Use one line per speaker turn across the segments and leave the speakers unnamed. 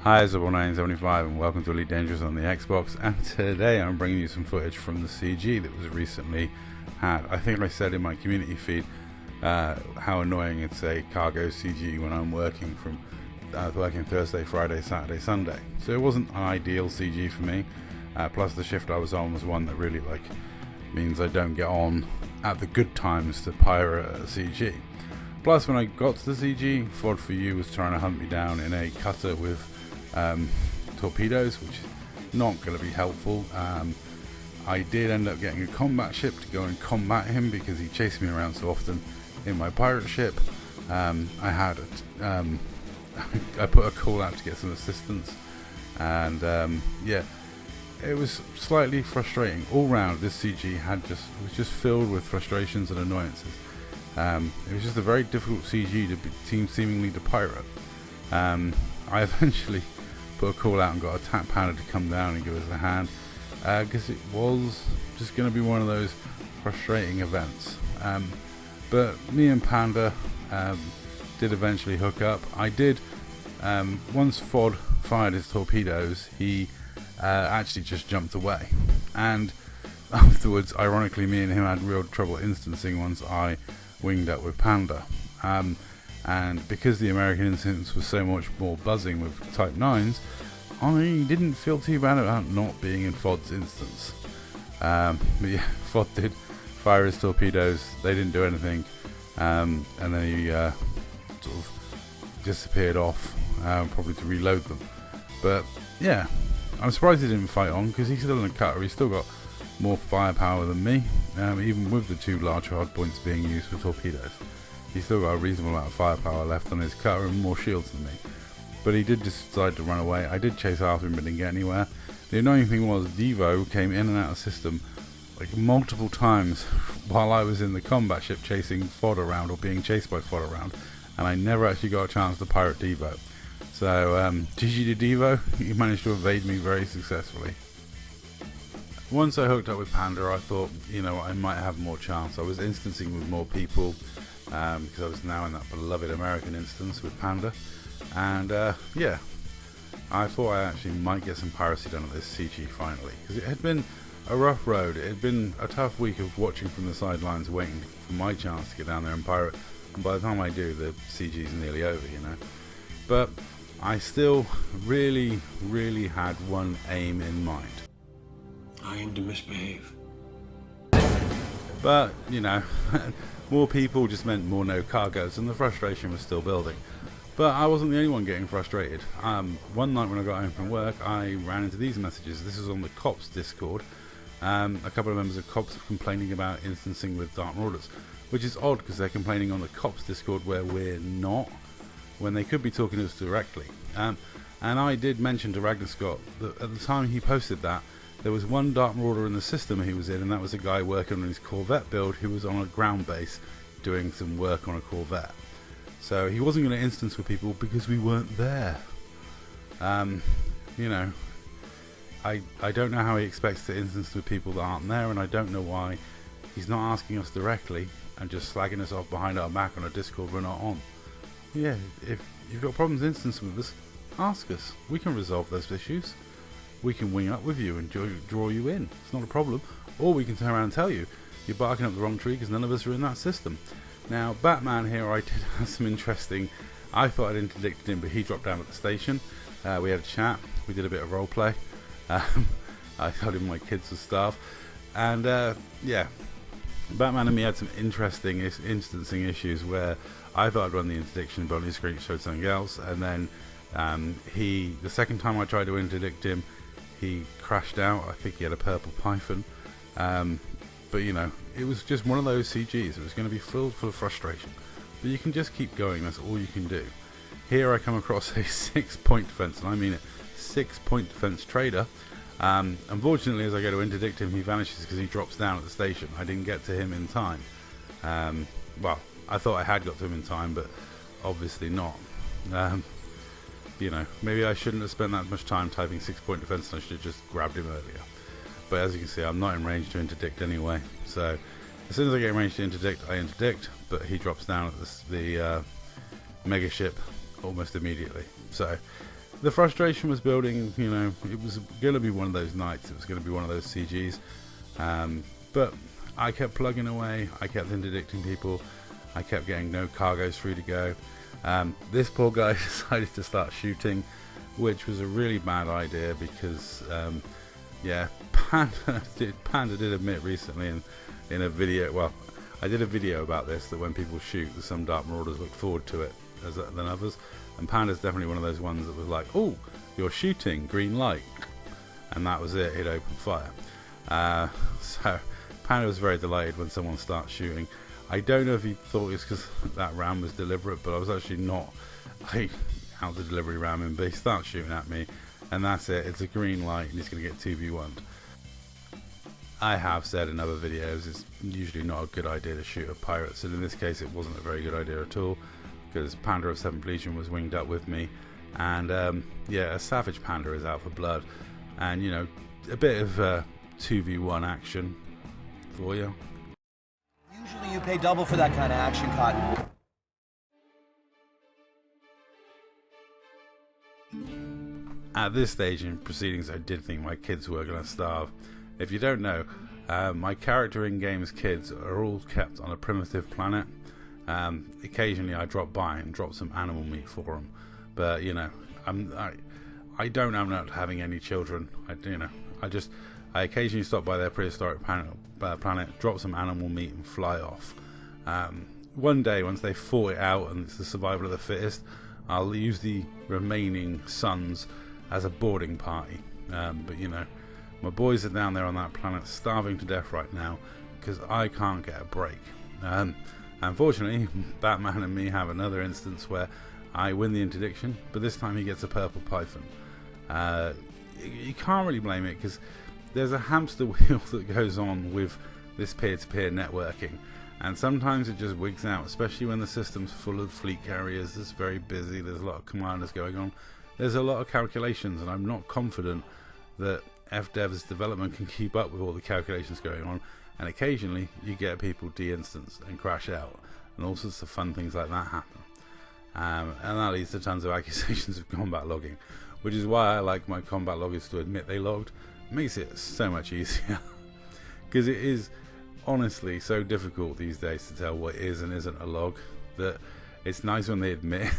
Hi, it's 975 and welcome to Elite Dangerous on the Xbox, and today I'm bringing you some footage from the CG that was recently had. I think I said in my community feed how annoying it's a cargo CG when I'm working Thursday, Friday, Saturday, Sunday. So it wasn't an ideal CG for me, plus the shift I was on was one that really means I don't get on at the good times to pirate a CG. Plus when I got to the CG, Fod for You was trying to hunt me down in a cutter with torpedoes, which is not going to be helpful. I did end up getting a combat ship to go and combat him because he chased me around so often in my pirate ship. I put a call out to get some assistance, and it was slightly frustrating all round. This CG was just filled with frustrations and annoyances. It was just a very difficult CG to seemingly to pirate. I eventually put a call out and got a TAC Panda to come down and give us a hand, because it was just going to be one of those frustrating events. But me and Panda did eventually hook up. I did, once Fod fired his torpedoes, he actually just jumped away, and afterwards, ironically, me and him had real trouble instancing once I winged up with Panda. And because the American instance was so much more buzzing with Type 9s, I didn't feel too bad about not being in Fod's instance. But yeah, Fod did fire his torpedoes, they didn't do anything, and then he sort of disappeared off, probably to reload them. But yeah, I'm surprised he didn't fight on, because he's still in a cutter, he's still got more firepower than me, even with the two large hardpoints being used for torpedoes. He's still got a reasonable amount of firepower left on his cutter and more shields than me. But he did decide to run away. I did chase after him but didn't get anywhere. The annoying thing was Devo came in and out of system multiple times while I was in the combat ship chasing Fod around, or being chased by Fod around, and I never actually got a chance to pirate Devo. So GG to Devo, he managed to evade me very successfully. Once I hooked up with Panda, I thought, I might have more chance. I was instancing with more people, because I was now in that beloved American instance with Panda, and I thought I actually might get some piracy done at this CG finally, because it had been a rough road. It had been a tough week of watching from the sidelines, waiting for my chance to get down there and pirate, and by the time I do, the CG's nearly over, but I still really had one aim in mind.
I aim to misbehave.
But more people just meant more no cargoes, and the frustration was still building. But I wasn't the only one getting frustrated. One night when I got home from work, I ran into these messages. This was on the Cops Discord. A couple of members of Cops complaining about instancing with Dark Marauders, which is odd because they're complaining on the Cops Discord where we're not, when they could be talking to us directly. And I did mention to Ragnar Scott that at the time he posted that, there was one Dark Marauder in the system he was in, and that was a guy working on his Corvette build who was on a ground base doing some work on a Corvette. So he wasn't going to instance with people because we weren't there. I don't know how he expects to instance with people that aren't there, and I don't know why he's not asking us directly and just slagging us off behind our back on a Discord we're not on. Yeah, if you've got problems instancing with us, ask us. We can resolve those issues. We can wing up with you and draw you in. It's not a problem. Or we can turn around and tell you you're barking up the wrong tree because none of us are in that system. Now, Batman here, I did have some interesting. I thought I'd interdicted him, but he dropped down at the station. We had a chat. We did a bit of role play. I told him my kids were starved, and Batman and me had some interesting instancing issues where I thought I'd run the interdiction, but on his screen it showed something else, and then the second time I tried to interdict him, he crashed out. I think he had a purple python, but it was just one of those CGs. It was going to be filled full of frustration, but you can just keep going. That's all you can do. Here I come across a 6-point defense, and I mean it, 6-point defense trader. Unfortunately, as I go to interdict him, he vanishes because he drops down at the station. I didn't get to him in time. Well, I thought I had got to him in time, but obviously not. Maybe I shouldn't have spent that much time typing 6-point defense, and I should have just grabbed him earlier. But as you can see, I'm not in range to interdict anyway. So as soon as I get in range to interdict, I interdict, but he drops down at the mega ship almost immediately. So the frustration was building. You know, it was going to be one of those nights. It was going to be one of those CGs. But I kept plugging away. I kept interdicting people. I kept getting no cargoes through to go. This poor guy decided to start shooting, which was a really bad idea because, yeah, Panda did admit recently in a video. Well, I did a video about this, that when people shoot, some Dark Marauders look forward to it than others. And Panda's definitely one of those ones that was like, oh, you're shooting, green light. And that was it, he'd opened fire. So Panda was very delighted when someone starts shooting. I don't know if he thought it's because that ram was deliberate, but I was actually not out the delivery ramming, but he starts shooting at me, and that's it, it's a green light, and he's going to get 2v1'd. I have said in other videos it's usually not a good idea to shoot at pirates, and in this case it wasn't a very good idea at all, because Panda of 7th Legion was winged up with me, and yeah, a Savage Panda is out for blood, and you know, a bit of 2v1 action for you.
Usually you pay double for that kind of action, Cotton.
At this stage in proceedings, I did think my kids were going to starve. If you don't know, my character in-game's kids are all kept on a primitive planet. Occasionally I drop by and drop some animal meat for them, but you know, I don't am not having any children. I occasionally stop by their prehistoric planet, drop some animal meat and fly off. One day, once they fought it out and it's the survival of the fittest, I'll use the remaining sons as a boarding party. But you know, my boys are down there on that planet starving to death right now because I can't get a break. Unfortunately, Batman and me have another instance where I win the interdiction, but this time he gets a purple python. You can't really blame it because there's a hamster wheel that goes on with this peer-to-peer networking, and sometimes it just wigs out, especially when the system's full of fleet carriers. It's very busy, there's a lot of commanders going on, there's a lot of calculations, and I'm not confident that FDev's development can keep up with all the calculations going on, and occasionally you get people de-instance and crash out, and all sorts of fun things like that happen. And that leads to tons of accusations of combat logging, which is why I like my combat loggers to admit they logged. It makes it so much easier, because it is honestly so difficult these days to tell what is and isn't a log, that it's nice when they admit.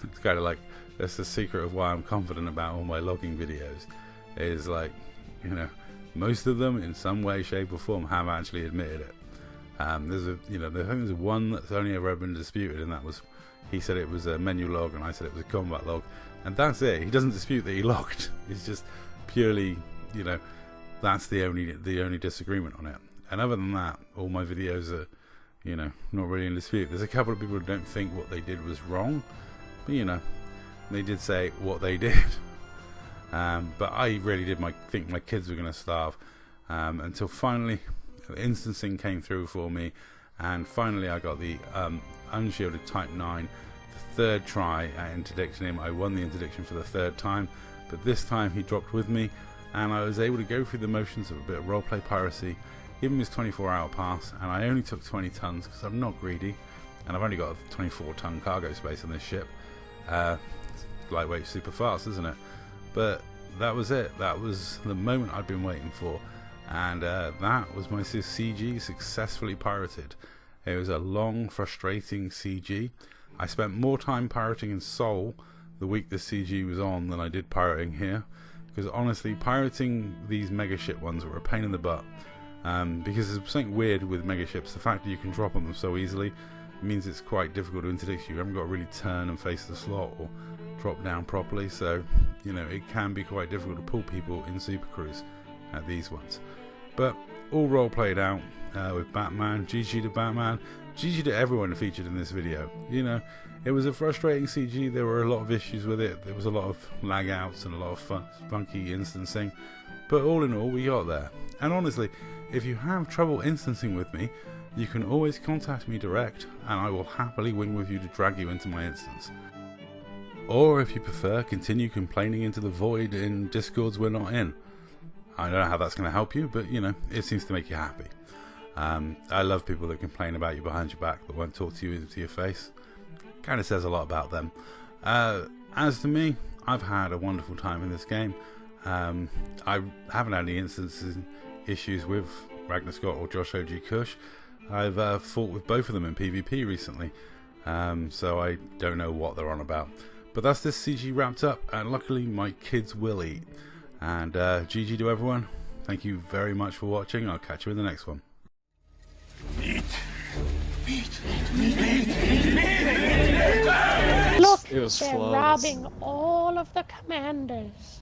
It's kind of like, that's the secret of why I'm confident about all my logging videos, is like, you know, most of them in some way, shape or form have actually admitted it. There's a, you know, I think there's one that's only ever been disputed, and that was, he said it was a menu log and I said it was a combat log, and that's it. He doesn't dispute that he logged. It's just purely, you know, that's the only disagreement on it. And other than that, all my videos are, you know, not really in dispute. There's a couple of people who don't think what they did was wrong, but you know, they did say what they did. But I really did think my kids were going to starve, until finally instancing came through for me, and finally I got the unshielded Type 9, the third try at interdicting him. I won the interdiction for the third time, but this time he dropped with me, and I was able to go through the motions of a bit of roleplay piracy, give him his 24-hour pass, and I only took 20 tons because I'm not greedy, and I've only got a 24-ton cargo space on this ship. Lightweight, super fast, isn't it? But that was it. That was the moment I'd been waiting for, and that was my CG successfully pirated. It was a long, frustrating CG. I spent more time pirating in Seoul the week this CG was on than I did pirating here, because honestly, pirating these mega ship ones were a pain in the butt, because there's something weird with mega ships. The fact that you can drop on them so easily means it's quite difficult to interdict you. You haven't got to really turn and face the slot or drop down properly, so you know, it can be quite difficult to pull people in Super Cruise at these ones. But all role played out with Batman. GG to Batman, GG to everyone featured in this video. You know, it was a frustrating CG. There were a lot of issues with it. There was a lot of lag outs and a lot of funky instancing, but all in all we got there. And honestly, if you have trouble instancing with me, you can always contact me direct, and I will happily wing with you to drag you into my instance. Or if you prefer, continue complaining into the void in Discords we're not in. I don't know how that's going to help you, but you know, it seems to make you happy. I love people that complain about you behind your back but won't talk to you into your face. Kind of says a lot about them. as for me, I've had a wonderful time in this game. I haven't had any issues with Ragnar Scott or Josh O.G. Cush. I've fought with both of them in PvP recently, so I don't know what they're on about. But that's this CG wrapped up, and luckily my kids will eat. And GG to everyone. Thank you very much for watching. I'll catch you in the next one.
Look, they're robbing all of the commanders.